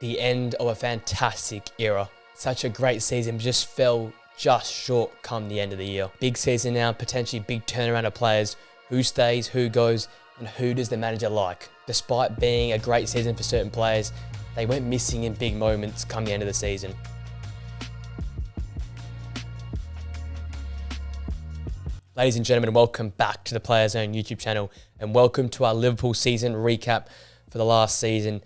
The end of a fantastic era. Such a great season, just fell just short come the end of the year. Big season now, potentially big turnaround of players. Who stays, who goes, and who does the manager like? Despite being a great season for certain players, they went missing in big moments come the end of the season. Ladies and gentlemen, welcome back to the Players Zone YouTube channel and welcome to our Liverpool season recap for the last season.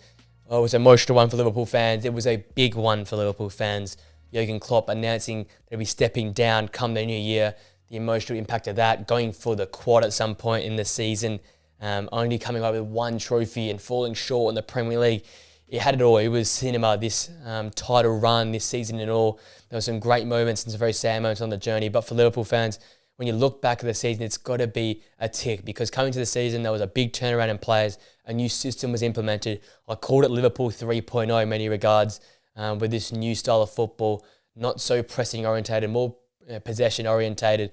Oh, it was an emotional one for Liverpool fans. It was a big one for Liverpool fans. Jurgen Klopp announcing they'll be stepping down come the new year. The emotional impact of that, going for the quad at some point in the season, only coming up with one trophy and falling short in the Premier League. It had it all. It was cinema, this title run, this season and all. There were some great moments and some very sad moments on the journey. But for Liverpool fans, when you look back at the season, it's got to be a tick because coming to the season, there was a big turnaround in players. A new system was implemented. I called it Liverpool 3.0 in many regards with this new style of football, not so pressing orientated, more possession orientated,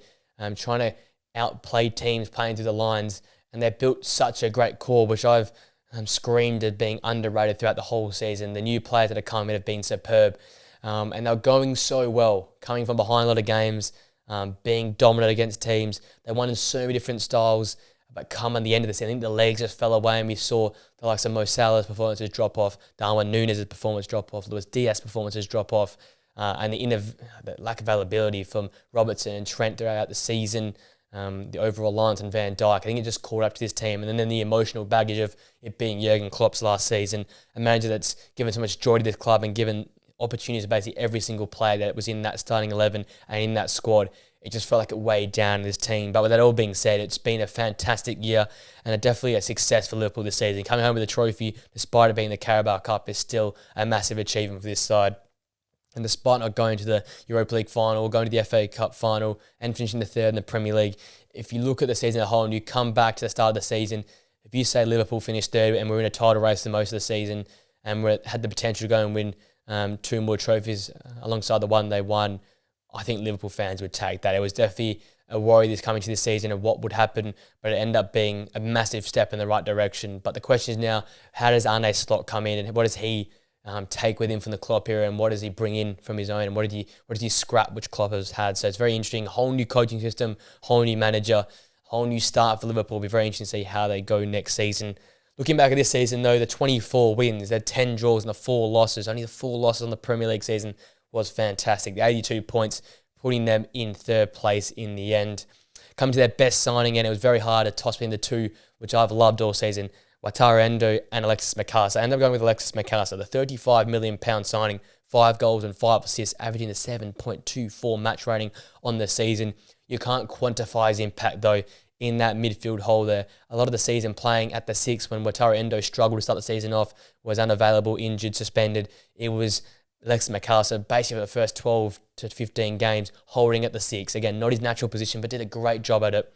trying to outplay teams playing through the lines. And they built such a great core, which I've screamed at being underrated throughout the whole season. The new players that have come in have been superb. And they're going so well, coming from behind a lot of games, being dominant against teams. They won in so many different styles, but come on the end of the season, I think the legs just fell away and we saw the likes of Mo Salah's performances drop off, Darwin Núñez's performance drop off, Luis Diaz's performances drop off, and the lack of availability from Robertson and Trent throughout the season, the overall reliance on Van Dijk. I think it just caught up to this team. And then the emotional baggage of it being Jurgen Klopp's last season, a manager that's given so much joy to this club and given opportunities to basically every single player that was in that starting 11 and in that squad. It just felt like it weighed down this team. But with that all being said, it's been a fantastic year and definitely a success for Liverpool this season. Coming home with a trophy, despite it being the Carabao Cup, is still a massive achievement for this side. And despite not going to the Europa League final, going to the FA Cup final, and finishing the third in the Premier League, if you look at the season as a whole and you come back to the start of the season, if you say Liverpool finished third and we're in a title race for most of the season and we had the potential to go and win two more trophies alongside the one they won, I think Liverpool fans would take that. It was definitely a worry this coming to this season of what would happen, but it ended up being a massive step in the right direction. But the question is now, how does Arne Slot come in and what does he take with him from the Klopp era and what does he bring in from his own and what does he scrap which Klopp has had? So it's very interesting. Whole new coaching system, whole new manager, whole new start for Liverpool. It'll be very interesting to see how they go next season. Looking back at this season though, the 24 wins, they had 10 draws and the 4 losses. Only the 4 losses on the Premier League season was fantastic. The 82 points, putting them in third place in the end. Coming to their best signing, and it was very hard to toss between the two, which I've loved all season, Wataru Endo and Alexis Mac Allister. I ended up going with Alexis Mac Allister, the £35 million signing, 5 goals and 5 assists, averaging a 7.24 match rating on the season. You can't quantify his impact, though, in that midfield hole there. A lot of the season playing at the 6 when Wataru Endo struggled to start the season off, was unavailable, injured, suspended. It was Alexis Mac Allister basically for the first 12 to 15 games holding at the 6. Again, not his natural position, but did a great job at it.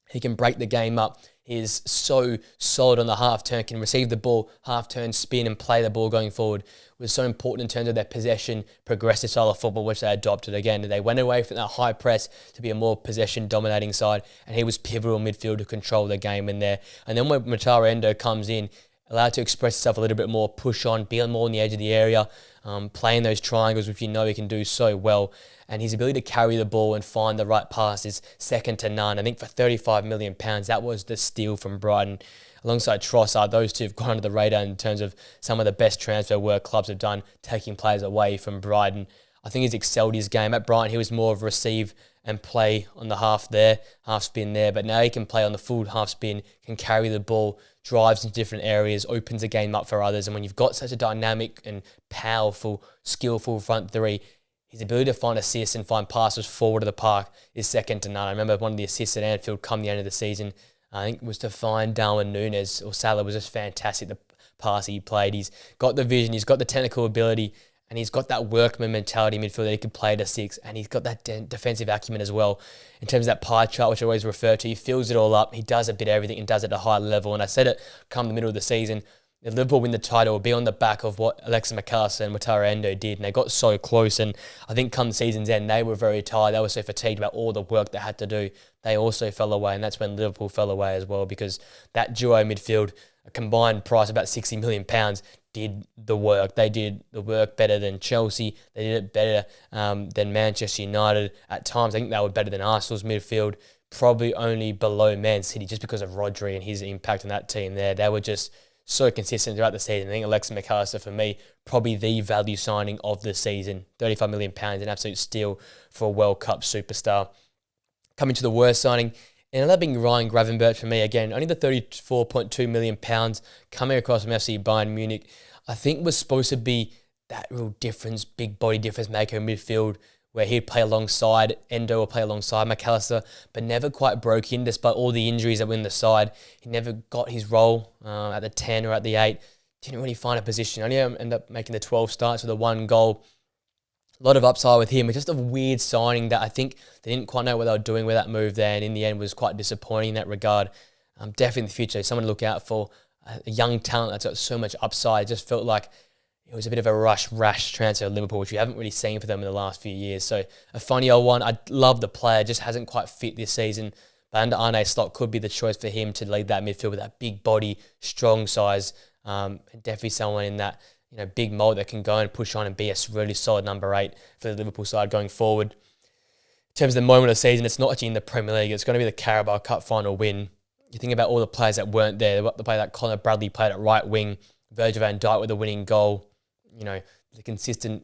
He can break the game up. He is so solid on the half turn, can receive the ball, half turn, spin and play the ball going forward. It was so important in terms of their possession, progressive style of football, which they adopted. Again, they went away from that high press to be a more possession dominating side, and he was pivotal midfield to control the game in there. And then when Wataru Endo comes in, allowed to express himself a little bit more, push on, be more on the edge of the area, playing those triangles, which you know he can do so well. And his ability to carry the ball and find the right pass is second to none. I think for £35 million, that was the steal from Brighton. Alongside Trossard, those two have gone under the radar in terms of some of the best transfer work clubs have done, taking players away from Brighton. I think he's excelled his game. At Brighton, he was more of receive and play on the half there, half spin there. But now he can play on the full half spin, can carry the ball, drives into different areas, opens the game up for others. And when you've got such a dynamic and powerful, skillful front three, his ability to find assists and find passes forward of the park is second to none. I remember one of the assists at Anfield come the end of the season, I think was to find Darwin Núñez or Salah, was just fantastic, the pass he played. He's got the vision, he's got the technical ability, and he's got that workman mentality midfield that he can play at a 6, and he's got that defensive acumen as well. In terms of that pie chart, which I always refer to, he fills it all up, he does a bit of everything and does it at a high level. And I said it come the middle of the season, if Liverpool win the title, will be on the back of what Alexis Mac Allister and Wataru Endo did, and they got so close. And I think come the season's end, they were very tired. They were so fatigued about all the work they had to do. They also fell away, and that's when Liverpool fell away as well, because that duo midfield, a combined price of about £60 million, did the work. They did the work better than Chelsea. They did it better than Manchester United. At times, I think they were better than Arsenal's midfield. Probably only below Man City just because of Rodri and his impact on that team there. They were just so consistent throughout the season. I think Alexis McAllister, for me, probably the value signing of the season. £35 million, an absolute steal for a World Cup superstar. Coming to the worst signing, and ended up being Ryan Gravenberch for me. Again, only the £34.2 million coming across from FC Bayern Munich. I think was supposed to be that real difference, big body difference maker in midfield, where he'd play alongside Endo or play alongside McAllister, but never quite broke in despite all the injuries that were in the side. He never got his role at the 10 or at the 8. Didn't really find a position. Only ended up making the 12 starts with a 1 goal. A lot of upside with him. It's just a weird signing that I think they didn't quite know what they were doing with that move there, and in the end was quite disappointing in that regard. Definitely in the future, someone to look out for. A young talent that's got so much upside. It just felt like it was a bit of a rash transfer to Liverpool, which we haven't really seen for them in the last few years. So a funny old one. I love the player, just hasn't quite fit this season. But under Arne Slot could be the choice for him to lead that midfield with that big body, strong size, and definitely someone in that big mould that can go and push on and be a really solid number 8 for the Liverpool side going forward. In terms of the moment of the season, it's not actually in the Premier League. It's going to be the Carabao Cup final win. You think about all the players that weren't there. The player that Connor Bradley played at right wing, Virgil van Dijk with the winning goal. The consistent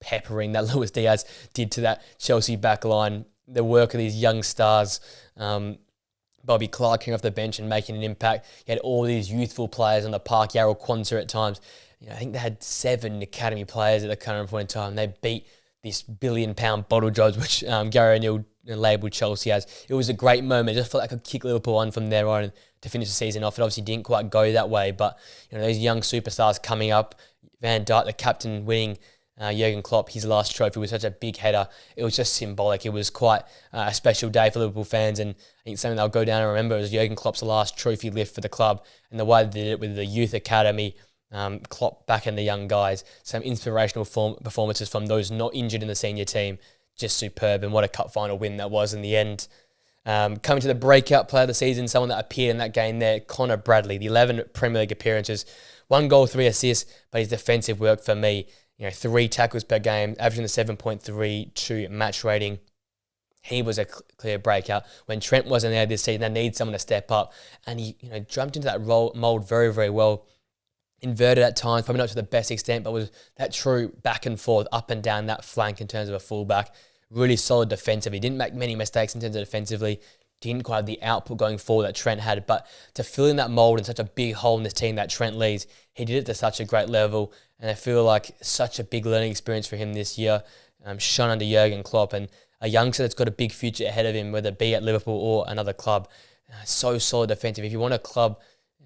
peppering that Luis Diaz did to that Chelsea back line. The work of these young stars. Bobby Clark came off the bench and making an impact. You had all these youthful players on the park. Yarrell Quansah at times. I think they had 7 academy players at the current point in time. They beat this £1 billion bottle jobs, which Gary O'Neill labelled Chelsea as. It was a great moment. I just felt like I could kick Liverpool on from there on to finish the season off. It obviously didn't quite go that way, but those young superstars coming up, Van Dijk, the captain, winning Jurgen Klopp his last trophy with such a big header. It was just symbolic. It was quite a special day for Liverpool fans, and I think something they'll go down and remember is Jurgen Klopp's last trophy lift for the club, and the way they did it with the youth academy, Klopp backing the young guys, some inspirational performances from those not injured in the senior team, just superb, and what a cup final win that was in the end. Coming to the breakout player of the season, someone that appeared in that game there, Connor Bradley, the 11 Premier League appearances, 1 goal, 3 assists, but his defensive work for me, 3 tackles per game, averaging the 7.32 match rating. He was a clear breakout. When Trent wasn't there this season, they need someone to step up, and he jumped into that mould very, very well. Inverted at times, probably not to the best extent, but was that true back and forth, up and down that flank in terms of a fullback. Really solid defensively. Didn't make many mistakes in terms of defensively. Didn't quite have the output going forward that Trent had. But to fill in that mould and such a big hole in this team that Trent leads, he did it to such a great level. And I feel like such a big learning experience for him this year. Shone under Jurgen Klopp, and a youngster that's got a big future ahead of him, whether it be at Liverpool or another club. So solid defensive. If you want a club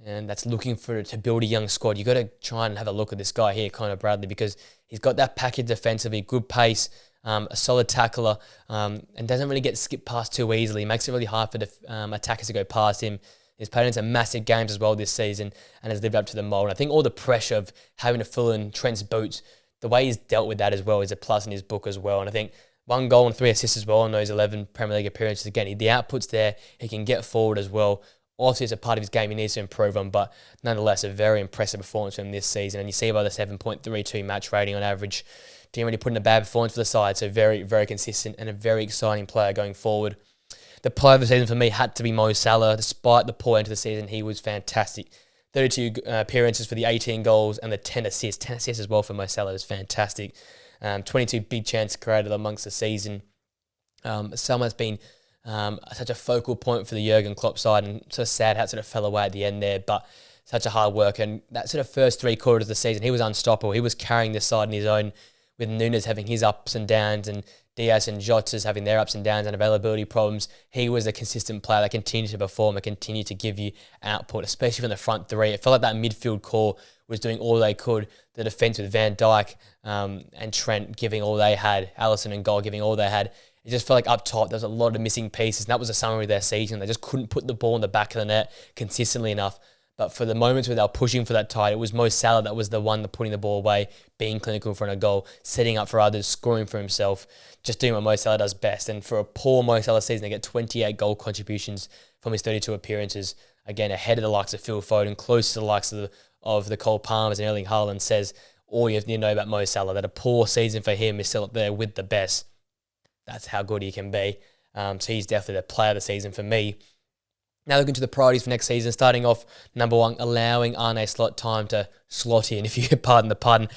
and that's looking to build a young squad, you got to try and have a look at this guy here, Connor Bradley, because he's got that package defensively, good pace, a solid tackler, and doesn't really get skipped past too easily. He makes it really hard for attackers to go past him. He's played in some massive games as well this season and has lived up to the mould. I think all the pressure of having to fill in Trent's boots, the way he's dealt with that as well is a plus in his book as well. And I think 1 goal and 3 assists as well in those 11 Premier League appearances. Again, the output's there. He can get forward as well. Obviously, it's a part of his game he needs to improve on, but nonetheless, a very impressive performance from him this season. And you see by the 7.32 match rating on average, didn't really put in a bad performance for the side. So very, very consistent and a very exciting player going forward. The player of the season for me had to be Mo Salah. Despite the poor end of the season, he was fantastic. 32 appearances for the 18 goals and the 10 assists. 10 assists as well for Mo Salah is fantastic. 22 big chances created amongst the season. Someone that's been such a focal point for the Jurgen Klopp side, and sort of sad how it sort of fell away at the end there, but such a hard work. And that sort of first 3 quarters of the season, he was unstoppable. He was carrying this side on his own, with Núñez having his ups and downs and Diaz and Jota's having their ups and downs and availability problems. He was a consistent player that continued to perform and continued to give you output, especially from the front 3. It felt like that midfield core was doing all they could. The defence with Van Dijk and Trent giving all they had, Alisson and goal giving all they had. It just felt like up top there was a lot of missing pieces, and that was a summary of their season. They just couldn't put the ball in the back of the net consistently enough. But for the moments where they were pushing for that tie, it was Mo Salah that was the one that putting the ball away, being clinical in front of goal, setting up for others, scoring for himself, just doing what Mo Salah does best. And for a poor Mo Salah season, they get 28 goal contributions from his 32 appearances. Again, ahead of the likes of Phil Foden, close to the likes of of the Cole Palmers and Erling Haaland says all you need to know about Mo Salah, that a poor season for him is still up there with the best. That's how good he can be. So he's definitely the player of the season for me. Now looking to the priorities for next season, starting off, number one, allowing Arne Slot time to slot in, if you pardon the pun.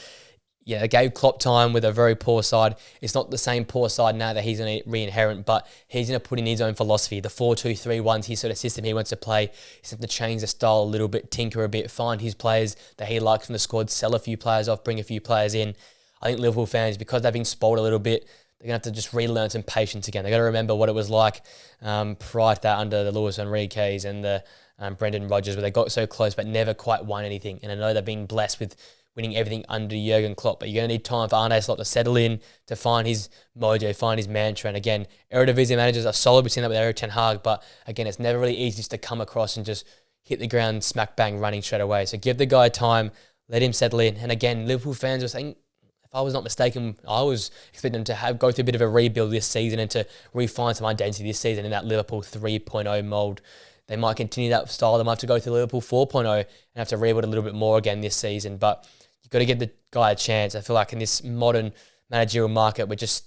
Yeah, they gave Klopp time with a very poor side. It's not the same poor side now that he's going to re-inherit, but he's going to put in his own philosophy. The 4-2-3-1's his sort of system he wants to play. He's going to change the style a little bit, tinker a bit, find his players that he likes from the squad, sell a few players off, bring a few players in. I think Liverpool fans, because they've been spoiled a little bit, they're going to have to just relearn some patience again. They've got to remember what it was like prior to that under the Luis Enriquez and the Brendan Rodgers, where they got so close but never quite won anything. And I know they've been blessed with winning everything under Jurgen Klopp, but you're going to need time for Arne Slot to settle in, to find his mojo, find his mantra. And again, Eredivisie managers are solid. We've seen that with Erik ten Hag, but again, it's never really easy just to come across and just hit the ground smack bang running straight away. So give the guy time, let him settle in. And again, Liverpool fans were saying, if I was not mistaken, I was expecting them to go through a bit of a rebuild this season and to refine some identity this season in that Liverpool 3.0 mould. They might continue that style. They might have to go through Liverpool 4.0 and have to rebuild a little bit more again this season. But you've got to give the guy a chance. I feel like in this modern managerial market, we're just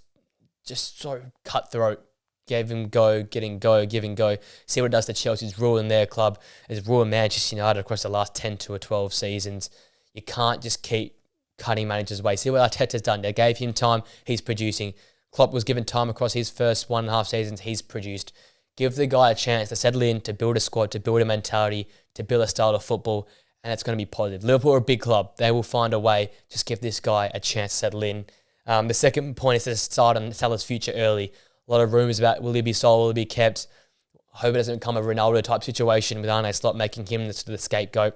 so cutthroat. Give him go, give him go. See what it does to Chelsea's ruling their club. It's ruined Manchester United across the last 10 to 12 seasons. You can't just keep cutting managers away. See what Arteta's done. They gave him time. He's producing. Klopp was given time across his first 1.5 seasons. He's produced. Give the guy a chance to settle in, to build a squad, to build a mentality, to build a style of football, and it's going to be positive. Liverpool are a big club. They will find a way. Just give this guy a chance to settle in. The second point is to start on Salah's future early. A lot of rumours about will he be sold, will he be kept. I hope it doesn't become a Ronaldo-type situation with Arne Slot making him the scapegoat.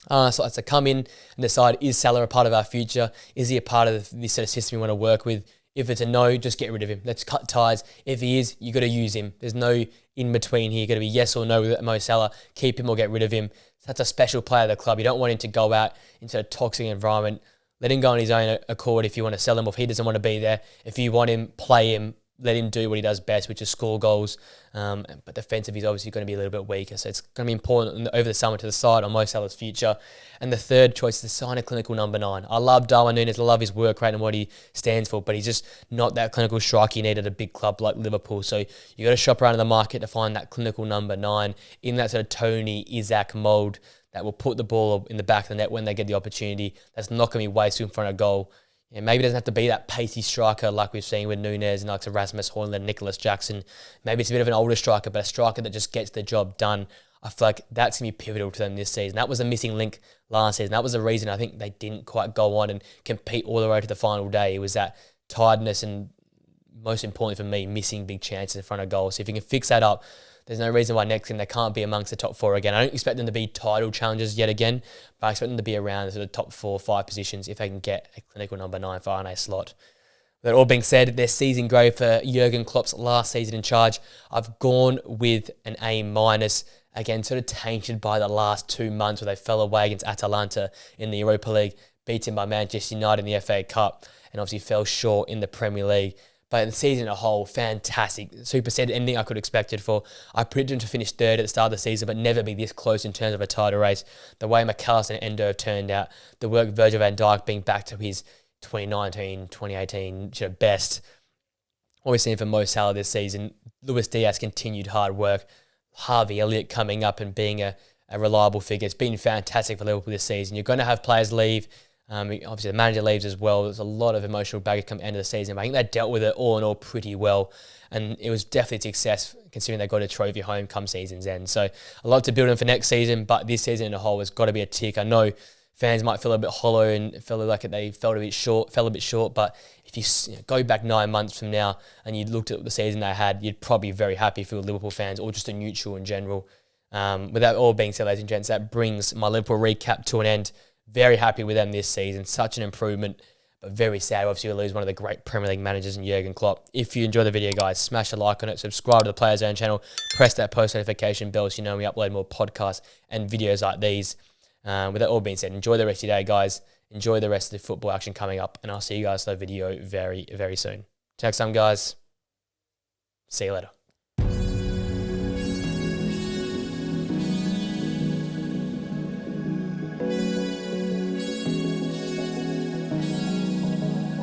So that's to come in and decide, is Salah a part of our future? Is he a part of this sort of system we want to work with? If it's a no, just get rid of him. Let's cut ties. If he is, you got to use him. There's no in between here. You got to be yes or no with Mo Salah. Keep him or get rid of him. That's a special player of the club. You don't want him to go out into a toxic environment. Let him go on his own accord if you want to sell him, or if he doesn't want to be there. If you want him, play him. Let him do what he does best, which is score goals. But defensive, he's obviously going to be a little bit weaker. So it's going to be important over the summer to decide on Mo Salah's future. And the third choice is to sign a clinical number 9. I love Darwin Núñez. I love his work rate and what he stands for, but he's just not that clinical striker you need at a big club like Liverpool. So you got to shop around in the market to find that clinical number 9 in that sort of Tony, Isaac mould that will put the ball in the back of the net when they get the opportunity. That's not going to be wasted in front of goal. Yeah, maybe it doesn't have to be that pacey striker like we've seen with Núñez and like Rasmus Højlund, Nicholas Jackson. Maybe it's a bit of an older striker, but a striker that just gets the job done. I feel like that's going to be pivotal to them this season. That was a missing link last season. That was the reason I think they didn't quite go on and compete all the way to the final day. It was that tiredness and, most importantly for me, missing big chances in front of goal. So if you can fix that up, there's no reason why next game they can't be amongst the top 4 again. I don't expect them to be title challengers yet again, but I expect them to be around the sort of top 4 or 5 positions if they can get a clinical number 9 for Arne Slot. That all being said, their season grade for Jurgen Klopp's last season in charge, I've gone with an A-. Again, sort of tainted by the last 2 months where they fell away against Atalanta in the Europa League, beaten by Manchester United in the FA Cup, and obviously fell short in the Premier League. But the season as a whole, fantastic. Superseded anything I could have expected for. I predicted him to finish third at the start of the season, but never be this close in terms of a title race. The way McAllister and Endo have turned out, the work Virgil van Dijk being back to his 2019, 2018 best. What we've seen from Mo Salah this season, Luis Diaz continued hard work. Harvey Elliott coming up and being a reliable figure. It's been fantastic for Liverpool this season. You're going to have players leave. Obviously, the manager leaves as well. There's a lot of emotional baggage come end of the season, but I think they dealt with it all in all pretty well. And it was definitely a success considering they got a trophy home come season's end. So a lot to build on for next season, but this season in a whole has got to be a tick. I know fans might feel a bit hollow and feel like they fell a bit short, but if you go back 9 months from now and you looked at the season they had, you'd probably be very happy for Liverpool fans or just a neutral in general. With that all being said, ladies and gents, that brings my Liverpool recap to an end. Very happy with them this season. Such an improvement, but very sad. Obviously, we lose one of the great Premier League managers in Jurgen Klopp. If you enjoy the video, guys, smash a like on it. Subscribe to the Players Zone channel. Press that post notification bell so you know we upload more podcasts and videos like these. With that all being said, enjoy the rest of your day, guys. Enjoy the rest of the football action coming up, and I'll see you guys in the video very, very soon. Take some, guys. See you later.